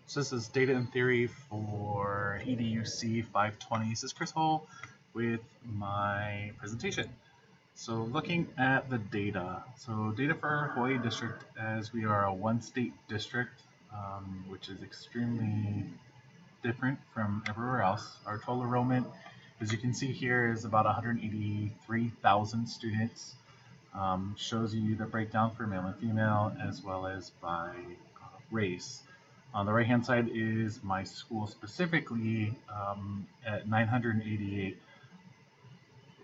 So this is Data and Theory for EDUC 520. This is Chris Hull with my presentation. So looking at the data. So data for our Hawaii district, as we are a one-state district, which is extremely different from everywhere else. Our total enrollment, as you can see here, is about 183,000 students. Shows you the breakdown for male and female as well as by race. On the right hand side is my school specifically at 988.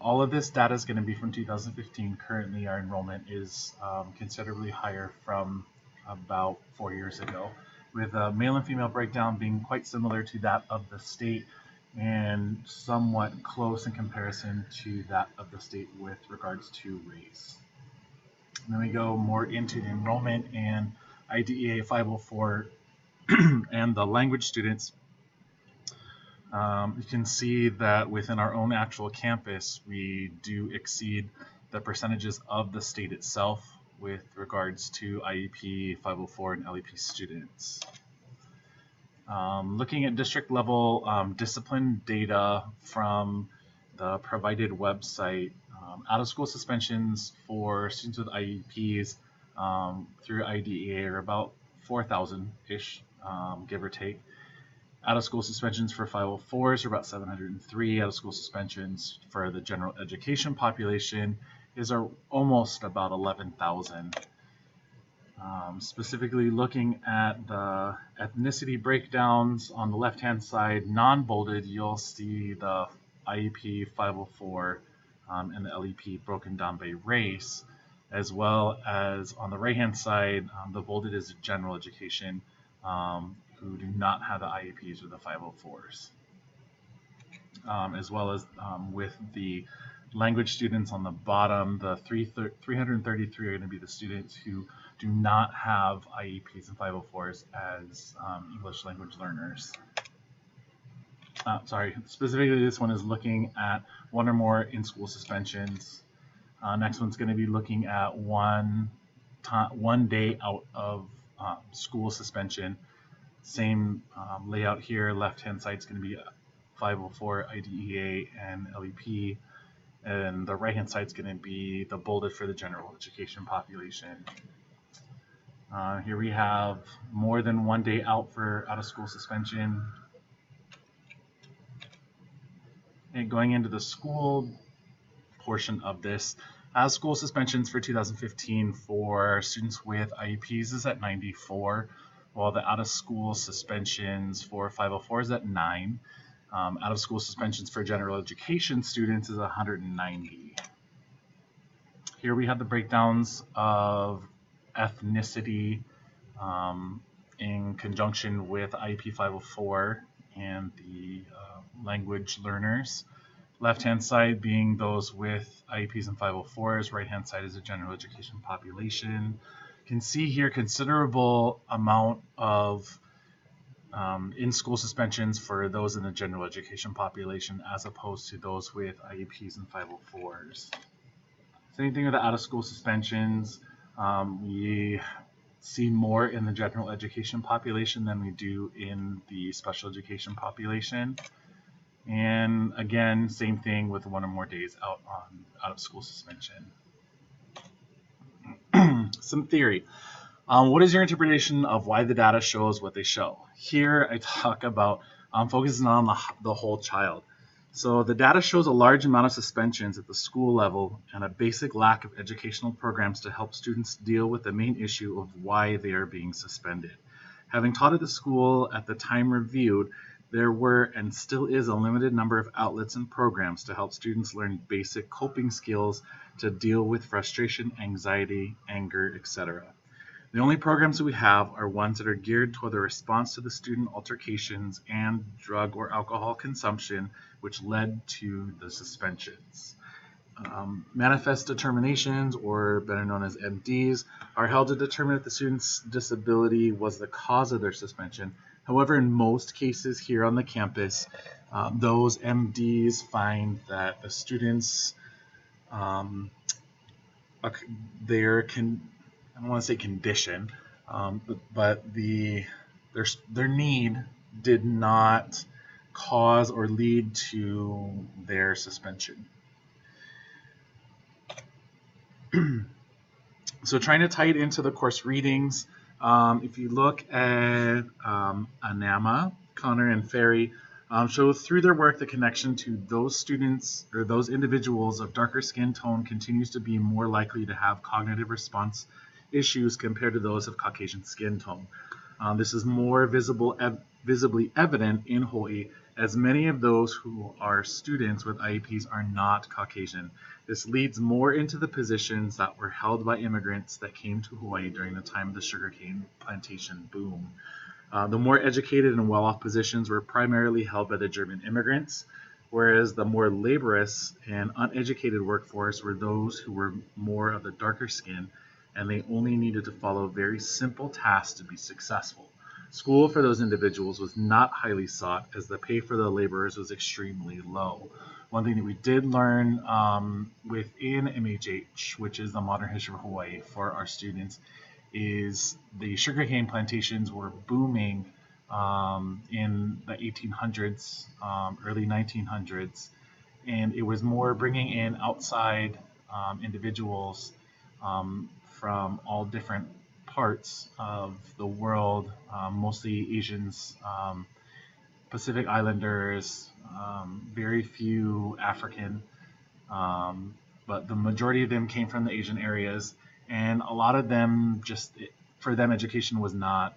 All of this data is going to be from 2015. Currently our enrollment is considerably higher from about 4 years ago, with a male and female breakdown being quite similar to that of the state and somewhat close in comparison to that of the state with regards to race. And then we go more into the enrollment and IDEA 504 and the language students. You can see that within our own actual campus, we do exceed the percentages of the state itself with regards to IEP 504 and LEP students. Looking at district level discipline data from the provided website, out of school suspensions for students with IEPs through IDEA are about 4,000-ish, give or take. Out of school suspensions for 504s are about 703. Out of school suspensions for the general education population is almost about 11,000. Specifically looking at the ethnicity breakdowns on the left hand side, non-bolded, you'll see the IEP 504 and the LEP broken down by race, as well as on the right hand side, the bolded is general education who do not have the IEPs or the 504s, as well as with the language students on the bottom, the 333 are going to be the students who do not have IEPs and 504s as English language learners. Specifically this one is looking at one or more in-school suspensions. Next one's going to be looking at one day out of school suspension. Same layout here. Left hand side is going to be 504 IDEA and LEP, and the right hand side is going to be the bolded for the general education population. Here we have more than one day out for out of school suspension. And going into the school portion of this, out of school suspensions for 2015 for students with IEPs is at 94. While the out-of-school suspensions for 504 is at 9. Out-of-school suspensions for general education students is 190. Here we have the breakdowns of ethnicity in conjunction with IEP 504 and the language learners. Left-hand side being those with IEPs and 504s. Right-hand side is the general education population. Can see here considerable amount of in-school suspensions for those in the general education population as opposed to those with IEPs and 504s. Same thing with the out-of-school suspensions. We see more in the general education population than we do in the special education population. And again, same thing with one or more days out on out-of-school suspension. Some theory. What is your interpretation of why the data shows what they show? Here I talk about focusing on the whole child. So the data shows a large amount of suspensions at the school level and a basic lack of educational programs to help students deal with the main issue of why they are being suspended. Having taught at the school at the time reviewed, there were and still is a limited number of outlets and programs to help students learn basic coping skills to deal with frustration, anxiety, anger, etc. The only programs that we have are ones that are geared toward the response to the student altercations and drug or alcohol consumption, which led to the suspensions. Manifest determinations, or better known as MDs, are held to determine if the student's disability was the cause of their suspension. However, in most cases here on the campus, those MDs find that the students, I don't want to say condition, but the their need did not cause or lead to their suspension. So trying to tie it into the course readings, if you look at Anama, Connor, and Ferry, show through their work the connection to those students or those individuals of darker skin tone continues to be more likely to have cognitive response issues compared to those of Caucasian skin tone. This is more visibly evident in Hawaii, as many of those who are students with IEPs are not Caucasian. This leads more into the positions that were held by immigrants that came to Hawaii during the time of the sugarcane plantation boom. The more educated and well-off positions were primarily held by the German immigrants, whereas the more laborious and uneducated workforce were those who were more of the darker skin, and they only needed to follow very simple tasks to be successful. School for those individuals was not highly sought, as the pay for the laborers was extremely low. One thing that we did learn within MHH, which is the Modern History of Hawaii for our students, is the sugarcane plantations were booming in the 1800s, early 1900s, and it was more bringing in outside individuals from all different parts of the world, mostly Asians, Pacific Islanders, very few African, but the majority of them came from the Asian areas, and a lot of them for them education was not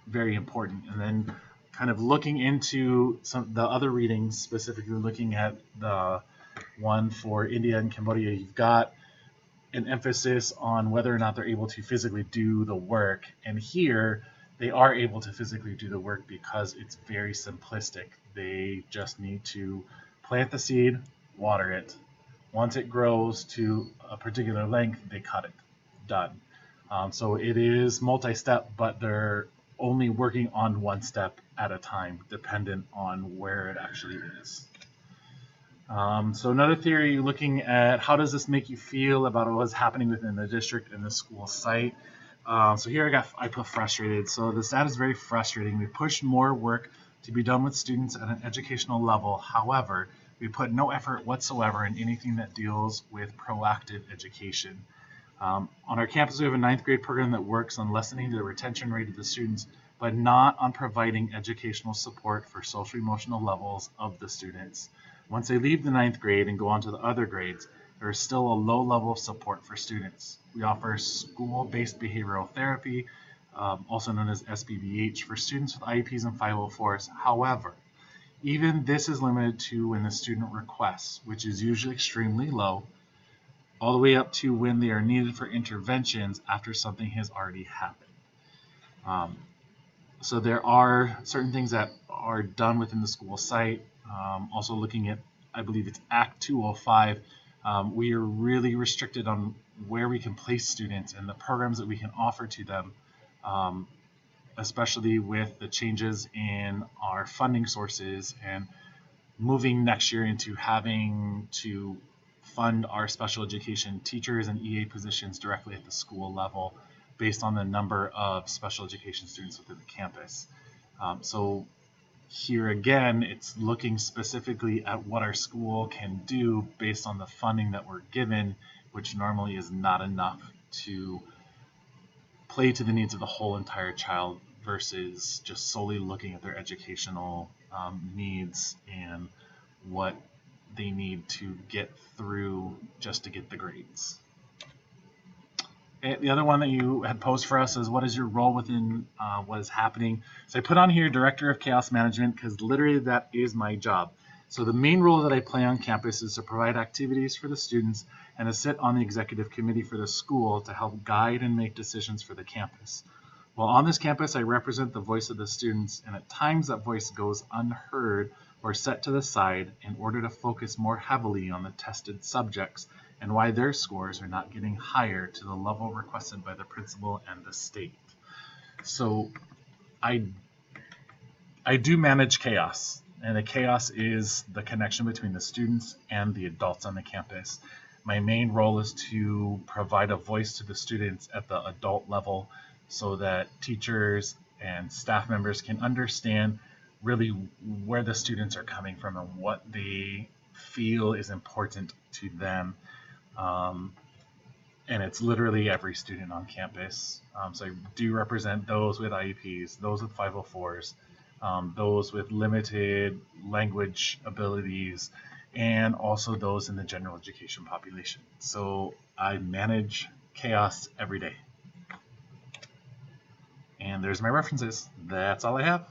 very important. And then kind of looking into some the other readings, specifically looking at the one for India and Cambodia, you've got an emphasis on whether or not they're able to physically do the work. And here, they are able to physically do the work because it's very simplistic. They just need to plant the seed, water it. Once it grows to a particular length, they cut it. Done. So it is multi-step, but they're only working on one step at a time, dependent on where it actually is. So another theory, looking at how does this make you feel about what's happening within the district and the school site. So here I put frustrated. So the stat is very frustrating. We push more work to be done with students at an educational level. However, we put no effort whatsoever in anything that deals with proactive education. On our campus, we have a 9th grade program that works on lessening the retention rate of the students, but not on providing educational support for social emotional levels of the students. Once they leave the 9th grade and go on to the other grades, there is still a low level of support for students. We offer school-based behavioral therapy, also known as SBBH, for students with IEPs and 504s. However, even this is limited to when the student requests, which is usually extremely low, all the way up to when they are needed for interventions after something has already happened. So there are certain things that are done within the school site. Also looking at, I believe it's Act 205, we are really restricted on where we can place students and the programs that we can offer to them, especially with the changes in our funding sources and moving next year into having to fund our special education teachers and EA positions directly at the school level based on the number of special education students within the campus. So here again, it's looking specifically at what our school can do based on the funding that we're given, which normally is not enough to play to the needs of the whole entire child versus just solely looking at their educational needs and what they need to get through just to get the grades. The other one that you had posed for us is what is your role within what is happening? So I put on here Director of Chaos Management because literally that is my job. So the main role that I play on campus is to provide activities for the students and to sit on the executive committee for the school to help guide and make decisions for the campus. While on this campus, I represent the voice of the students, and at times that voice goes unheard or set to the side in order to focus more heavily on the tested subjects and why their scores are not getting higher to the level requested by the principal and the state. So I do manage chaos, and the chaos is the connection between the students and the adults on the campus. My main role is to provide a voice to the students at the adult level so that teachers and staff members can understand really where the students are coming from and what they feel is important to them. And it's literally every student on campus. So I do represent those with IEPs, those with 504s, those with limited language abilities, and also those in the general education population. So I manage chaos every day. And there's my references. That's all I have.